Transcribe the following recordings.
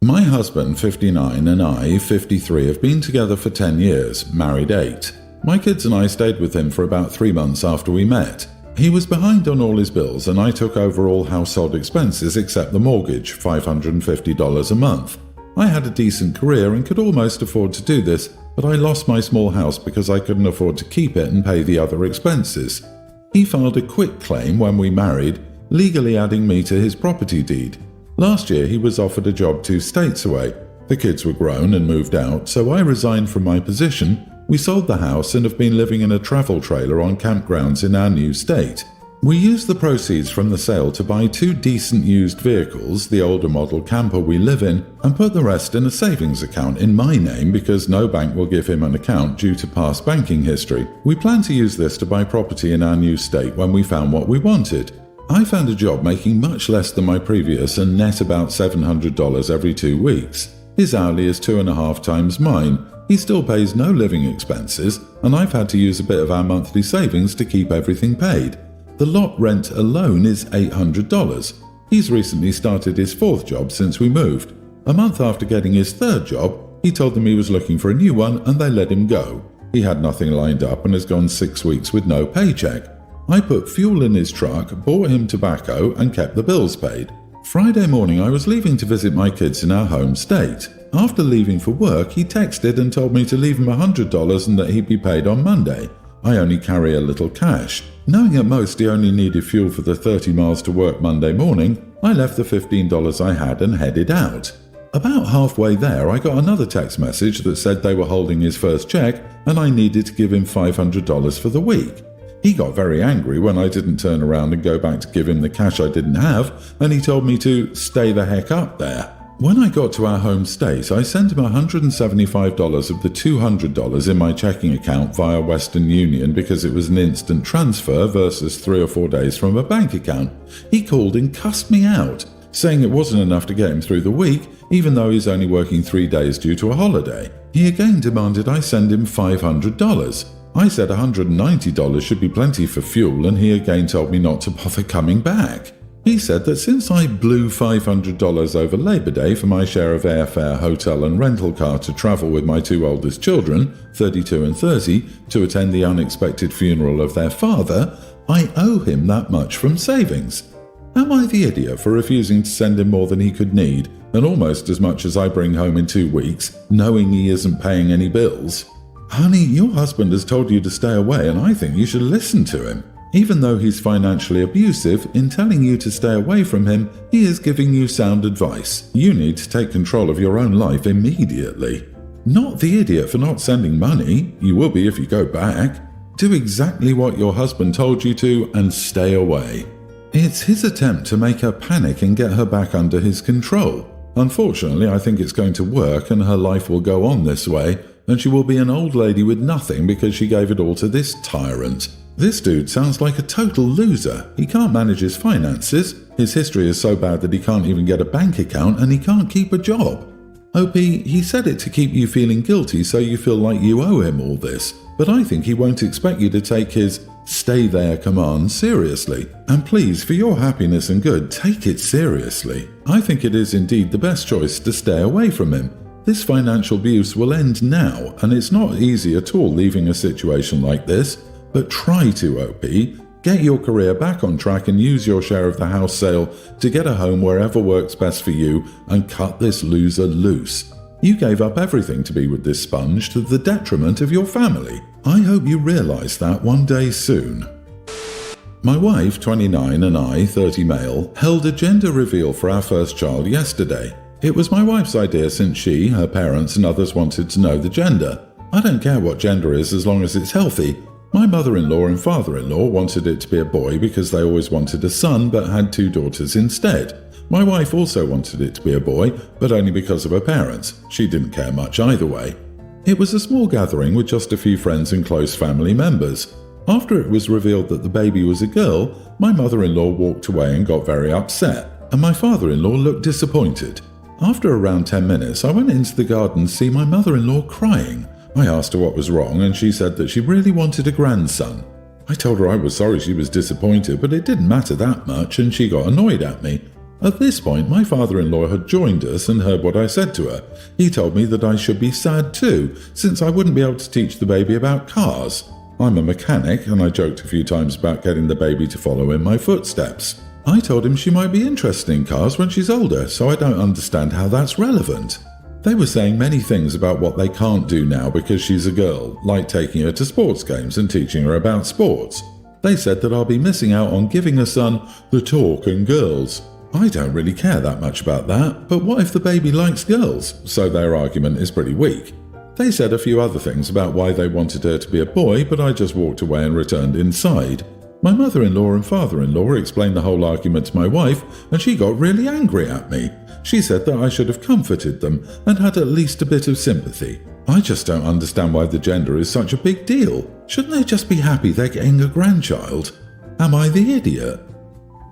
My husband, 59, and I, 53, have been together for 10 years, married 8. My kids and I stayed with him for about 3 months after we met. He was behind on all his bills and I took over all household expenses except the mortgage, $550 a month. I had a decent career and could almost afford to do this, but I lost my small house because I couldn't afford to keep it and pay the other expenses. He filed a quitclaim when we married, legally adding me to his property deed. Last year he was offered a job 2 states away. The kids were grown and moved out, so I resigned from my position. We sold the house and have been living in a travel trailer on campgrounds in our new state. We used the proceeds from the sale to buy 2 decent used vehicles, the older model camper we live in, and put the rest in a savings account in my name because no bank will give him an account due to past banking history. We plan to use this to buy property in our new state when we found what we wanted. I found a job making much less than my previous and net about $700 every 2 weeks. His hourly is 2.5 times mine. He still pays no living expenses, and I've had to use a bit of our monthly savings to keep everything paid. The lot rent alone is $800. He's recently started his 4th job since we moved. A month after getting his 3rd job, he told them he was looking for a new one and they let him go. He had nothing lined up and has gone 6 weeks with no paycheck. I put fuel in his truck, bought him tobacco, and kept the bills paid. Friday morning I was leaving to visit my kids in our home state. After leaving for work, he texted and told me to leave him $100 and that he'd be paid on Monday. I only carry a little cash. Knowing at most he only needed fuel for the 30 miles to work Monday morning, I left the $15 I had and headed out. About halfway there, I got another text message that said they were holding his first check and I needed to give him $500 for the week. He got very angry when I didn't turn around and go back to give him the cash I didn't have, and he told me to stay the heck up there. When I got to our home state, I sent him $175 of the $200 in my checking account via Western Union because it was an instant transfer versus 3 or 4 days from a bank account. He called and cussed me out, saying it wasn't enough to get him through the week, even though he's only working 3 days due to a holiday. He again demanded I send him $500. I said $190 should be plenty for fuel, and he again told me not to bother coming back. He said that since I blew $500 over Labor Day for my share of airfare, hotel and rental car to travel with my 2 oldest children, 32 and 30, to attend the unexpected funeral of their father, I owe him that much from savings. Am I the idiot for refusing to send him more than he could need, and almost as much as I bring home in 2 weeks, knowing he isn't paying any bills? Honey, your husband has told you to stay away and I think you should listen to him. Even though he's financially abusive, in telling you to stay away from him, he is giving you sound advice. You need to take control of your own life immediately. Not the idiot for not sending money. You will be if you go back. Do exactly what your husband told you to and stay away. It's his attempt to make her panic and get her back under his control. Unfortunately, I think it's going to work and her life will go on this way, and she will be an old lady with nothing because she gave it all to this tyrant. This dude sounds like a total loser. He can't manage his finances. His history is so bad that he can't even get a bank account and he can't keep a job. OP, he said it to keep you feeling guilty so you feel like you owe him all this, but I think he won't expect you to take his stay there command seriously. And please, for your happiness and good, take it seriously. I think it is indeed the best choice to stay away from him. This financial abuse will end now, and it's not easy at all leaving a situation like this, but try to, OP. Get your career back on track and use your share of the house sale to get a home wherever works best for you and cut this loser loose. You gave up everything to be with this sponge to the detriment of your family. I hope you realize that one day soon. My wife, 29, and I, 30 male, held a gender reveal for our first child yesterday. It was my wife's idea since she, her parents, and others wanted to know the gender. I don't care what gender is as long as it's healthy. My mother-in-law and father-in-law wanted it to be a boy because they always wanted a son but had 2 daughters instead. My wife also wanted it to be a boy, but only because of her parents. She didn't care much either way. It was a small gathering with just a few friends and close family members. After it was revealed that the baby was a girl, my mother-in-law walked away and got very upset, and my father-in-law looked disappointed. After around 10 minutes, I went into the garden to see my mother-in-law crying. I asked her what was wrong, and she said that she really wanted a grandson. I told her I was sorry she was disappointed, but it didn't matter that much, and she got annoyed at me. At this point, my father-in-law had joined us and heard what I said to her. He told me that I should be sad too, since I wouldn't be able to teach the baby about cars. I'm a mechanic, and I joked a few times about getting the baby to follow in my footsteps. I told him she might be interested in cars when she's older, so I don't understand how that's relevant. They were saying many things about what they can't do now because she's a girl, like taking her to sports games and teaching her about sports. They said that I'll be missing out on giving her son the talk and girls. I don't really care that much about that, but what if the baby likes girls? So their argument is pretty weak. They said a few other things about why they wanted her to be a boy, but I just walked away and returned inside. My mother-in-law and father-in-law explained the whole argument to my wife, and she got really angry at me. She said that I should have comforted them and had at least a bit of sympathy. I just don't understand why the gender is such a big deal. Shouldn't they just be happy they're getting a grandchild? Am I the idiot?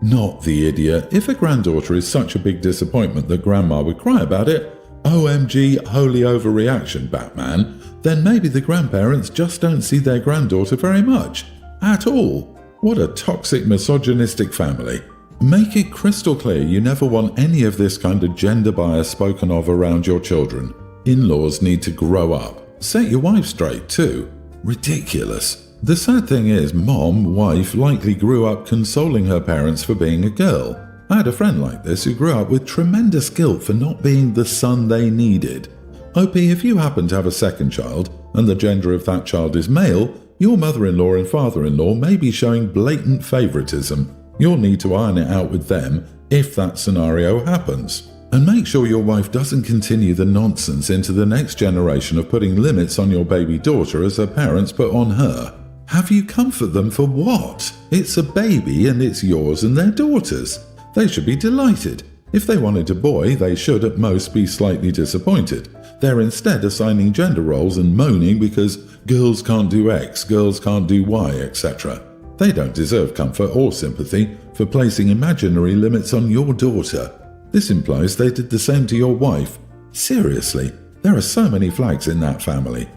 Not the idiot. If a granddaughter is such a big disappointment that grandma would cry about it, OMG, holy overreaction, Batman, then maybe the grandparents just don't see their granddaughter very much. At all. What a toxic, misogynistic family. Make it crystal clear you never want any of this kind of gender bias spoken of around your children. In-laws need to grow up. Set your wife straight, too. Ridiculous. The sad thing is, wife, likely grew up consoling her parents for being a girl. I had a friend like this who grew up with tremendous guilt for not being the son they needed. OP, if you happen to have a second child, and the gender of that child is male, your mother-in-law and father-in-law may be showing blatant favoritism. You'll need to iron it out with them if that scenario happens. And make sure your wife doesn't continue the nonsense into the next generation of putting limits on your baby daughter as her parents put on her. Have you comfort them for what? It's a baby and it's yours and their daughter's. They should be delighted. If they wanted a boy, they should at most be slightly disappointed. They're instead assigning gender roles and moaning because girls can't do X, girls can't do Y, etc. They don't deserve comfort or sympathy for placing imaginary limits on your daughter. This implies they did the same to your wife. Seriously, there are so many flags in that family.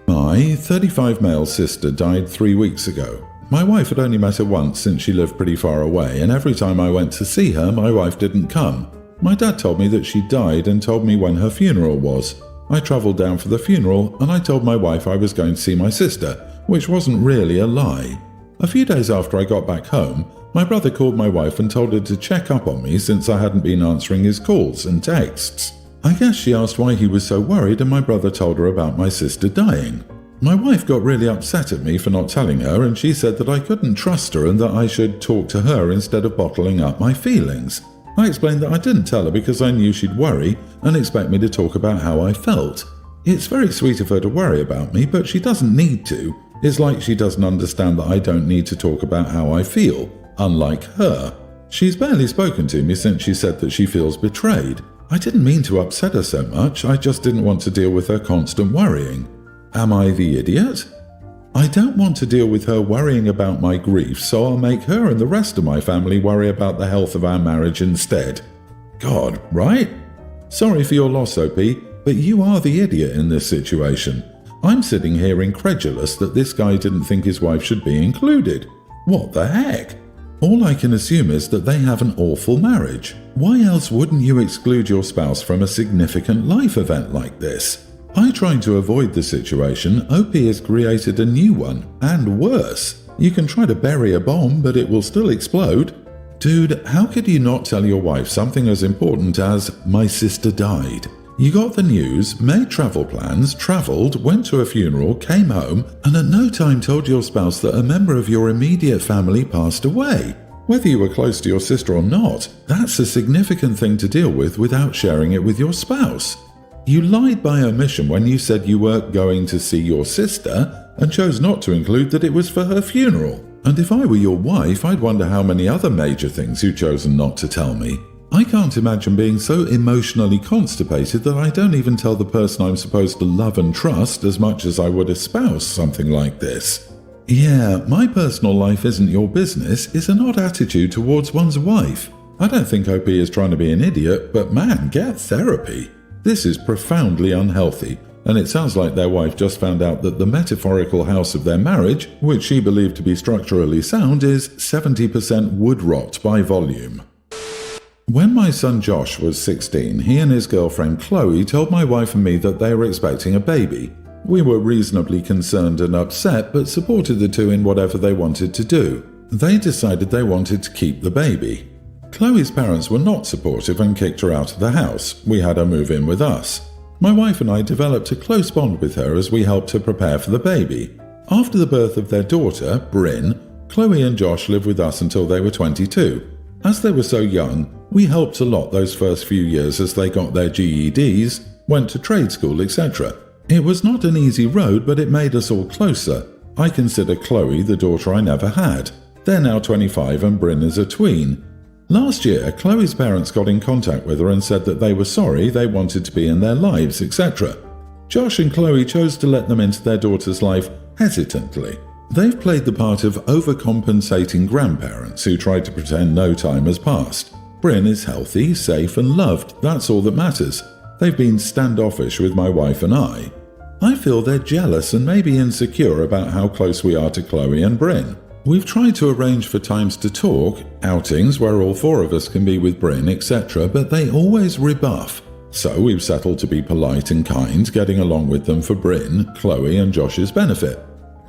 My 35 male sister died 3 weeks ago. My wife had only met her once since she lived pretty far away, and every time I went to see her, my wife didn't come. My dad told me that she died and told me when her funeral was. I travelled down for the funeral, and I told my wife I was going to see my sister, which wasn't really a lie. A few days after I got back home, my brother called my wife and told her to check up on me since I hadn't been answering his calls and texts. I guess she asked why he was so worried, and my brother told her about my sister dying. My wife got really upset at me for not telling her, and she said that I couldn't trust her and that I should talk to her instead of bottling up my feelings. I explained that I didn't tell her because I knew she'd worry and expect me to talk about how I felt. It's very sweet of her to worry about me, but she doesn't need to. It's like she doesn't understand that I don't need to talk about how I feel, unlike her. She's barely spoken to me since she said that she feels betrayed. I didn't mean to upset her so much, I just didn't want to deal with her constant worrying. Am I the idiot? I don't want to deal with her worrying about my grief, so I'll make her and the rest of my family worry about the health of our marriage instead. God, right? Sorry for your loss, OP, but you are the idiot in this situation. I'm sitting here incredulous that this guy didn't think his wife should be included. What the heck? All I can assume is that they have an awful marriage. Why else wouldn't you exclude your spouse from a significant life event like this? By trying to avoid the situation, OP has created a new one, and worse. You can try to bury a bomb, but it will still explode. Dude, how could you not tell your wife something as important as, my sister died? You got the news, made travel plans, travelled, went to a funeral, came home, and at no time told your spouse that a member of your immediate family passed away. Whether you were close to your sister or not, that's a significant thing to deal with without sharing it with your spouse. You lied by omission when you said you were going to see your sister and chose not to include that it was for her funeral. And if I were your wife, I'd wonder how many other major things you've chosen not to tell me. I can't imagine being so emotionally constipated that I don't even tell the person I'm supposed to love and trust as much as I would a spouse something like this. Yeah, my personal life isn't your business is an odd attitude towards one's wife. I don't think OP is trying to be an idiot, but man, get therapy. This is profoundly unhealthy, and it sounds like their wife just found out that the metaphorical house of their marriage, which she believed to be structurally sound, is 70% wood rot by volume. When my son Josh was 16, he and his girlfriend Chloe told my wife and me that they were expecting a baby. We were reasonably concerned and upset, but supported the two in whatever they wanted to do. They decided they wanted to keep the baby. Chloe's parents were not supportive and kicked her out of the house. We had her move in with us. My wife and I developed a close bond with her as we helped her prepare for the baby. After the birth of their daughter, Bryn, Chloe and Josh lived with us until they were 22. As they were so young, we helped a lot those first few years as they got their GEDs, went to trade school, etc. It was not an easy road, but it made us all closer. I consider Chloe the daughter I never had. They're now 25 and Bryn is a tween. Last year, Chloe's parents got in contact with her and said that they were sorry, they wanted to be in their lives, etc. Josh and Chloe chose to let them into their daughter's life hesitantly. They've played the part of overcompensating grandparents who try to pretend no time has passed. Bryn is healthy, safe and loved, that's all that matters. They've been standoffish with my wife and I. I feel they're jealous and maybe insecure about how close we are to Chloe and Bryn. We've tried to arrange for times to talk, outings where all four of us can be with Bryn, etc., but they always rebuff. So we've settled to be polite and kind, getting along with them for Bryn, Chloe and Josh's benefit.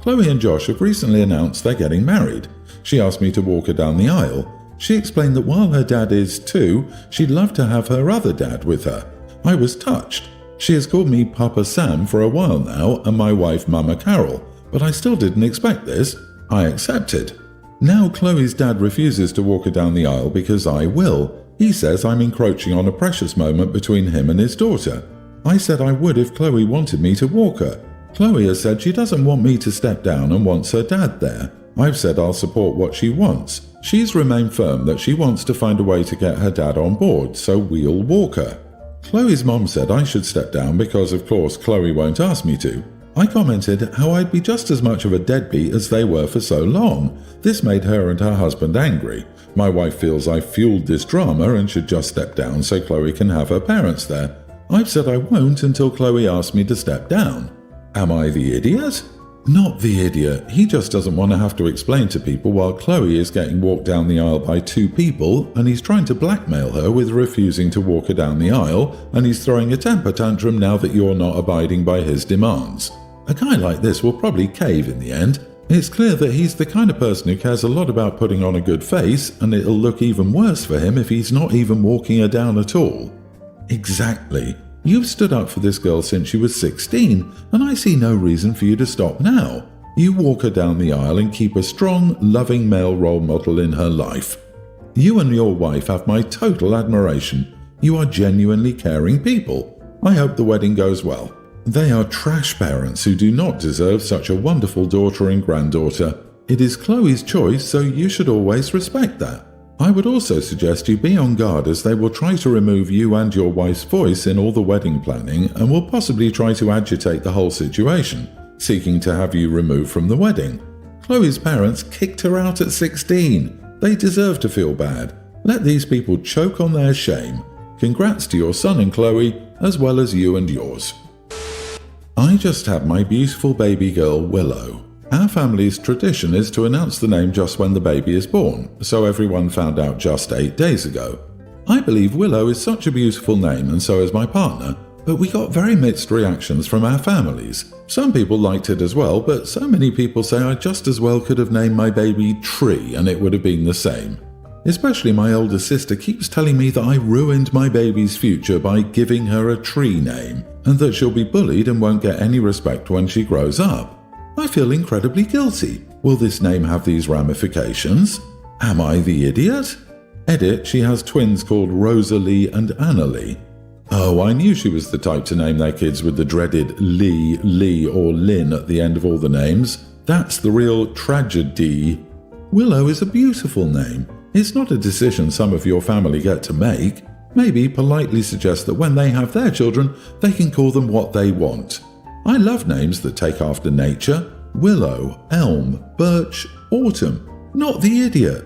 Chloe and Josh have recently announced they're getting married. She asked me to walk her down the aisle. She explained that while her dad is too, she'd love to have her other dad with her. I was touched. She has called me Papa Sam for a while now and my wife Mama Carol, but I still didn't expect this. I accepted. Now Chloe's dad refuses to walk her down the aisle because I will. He says I'm encroaching on a precious moment between him and his daughter. I said I would if Chloe wanted me to walk her. Chloe has said she doesn't want me to step down and wants her dad there. I've said I'll support what she wants. She's remained firm that she wants to find a way to get her dad on board, so we'll walk her. Chloe's mom said I should step down because of course Chloe won't ask me to. I commented how I'd be just as much of a deadbeat as they were for so long. This made her and her husband angry. My wife feels I fueled this drama and should just step down so Chloe can have her parents there. I've said I won't until Chloe asks me to step down. Am I the idiot? Not the idiot. He just doesn't want to have to explain to people while Chloe is getting walked down the aisle by two people and he's trying to blackmail her with refusing to walk her down the aisle and he's throwing a temper tantrum now that you're not abiding by his demands. A guy like this will probably cave in the end. It's clear that he's the kind of person who cares a lot about putting on a good face and it'll look even worse for him if he's not even walking her down at all. Exactly. You've stood up for this girl since she was 16, and I see no reason for you to stop now. You walk her down the aisle and keep a strong, loving male role model in her life. You and your wife have my total admiration. You are genuinely caring people. I hope the wedding goes well. They are trash parents who do not deserve such a wonderful daughter and granddaughter. It is Chloe's choice, so you should always respect that. I would also suggest you be on guard as they will try to remove you and your wife's voice in all the wedding planning and will possibly try to agitate the whole situation, seeking to have you removed from the wedding. Chloe's parents kicked her out at 16. They deserve to feel bad. Let these people choke on their shame. Congrats to your son and Chloe, as well as you and yours. I just had my beautiful baby girl Willow. Our family's tradition is to announce the name just when the baby is born, so everyone found out just 8 days ago. I believe Willow is such a beautiful name and so is my partner, but we got very mixed reactions from our families. Some people liked it as well, but so many people say I just as well could have named my baby Tree and it would have been the same. Especially my older sister keeps telling me that I ruined my baby's future by giving her a tree name, and that she'll be bullied and won't get any respect when she grows up. I feel incredibly guilty. Will this name have these ramifications? Am I the idiot? Edit, she has twins called Rosalie and Annalie. Oh, I knew she was the type to name their kids with the dreaded Lee, or Lynn at the end of all the names. That's the real tragedy. Willow is a beautiful name. It's not a decision some of your family get to make. Maybe politely suggest that when they have their children, they can call them what they want. I love names that take after nature. Willow, elm, birch, autumn. Not the idiot.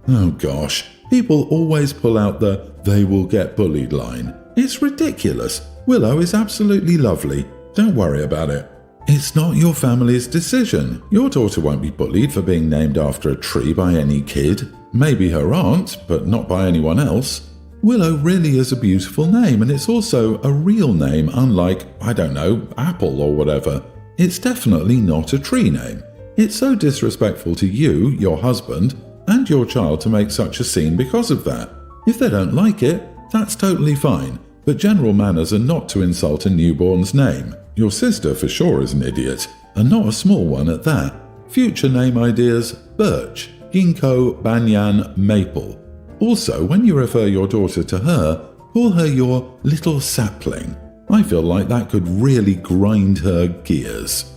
Oh gosh, people always pull out the "they will get bullied" line. It's ridiculous. Willow is absolutely lovely. Don't worry about it. It's not your family's decision. Your daughter won't be bullied for being named after a tree by any kid. Maybe her aunt, but not by anyone else. Willow really is a beautiful name, and it's also a real name, unlike, I don't know, Apple or whatever. It's definitely not a tree name. It's so disrespectful to you, your husband, and your child to make such a scene because of that. If they don't like it, that's totally fine, but general manners are not to insult a newborn's name. Your sister for sure is an idiot, and not a small one at that. Future name ideas: birch, ginkgo, banyan, maple. Also, when you refer your daughter to her, call her your little sapling. I feel like that could really grind her gears.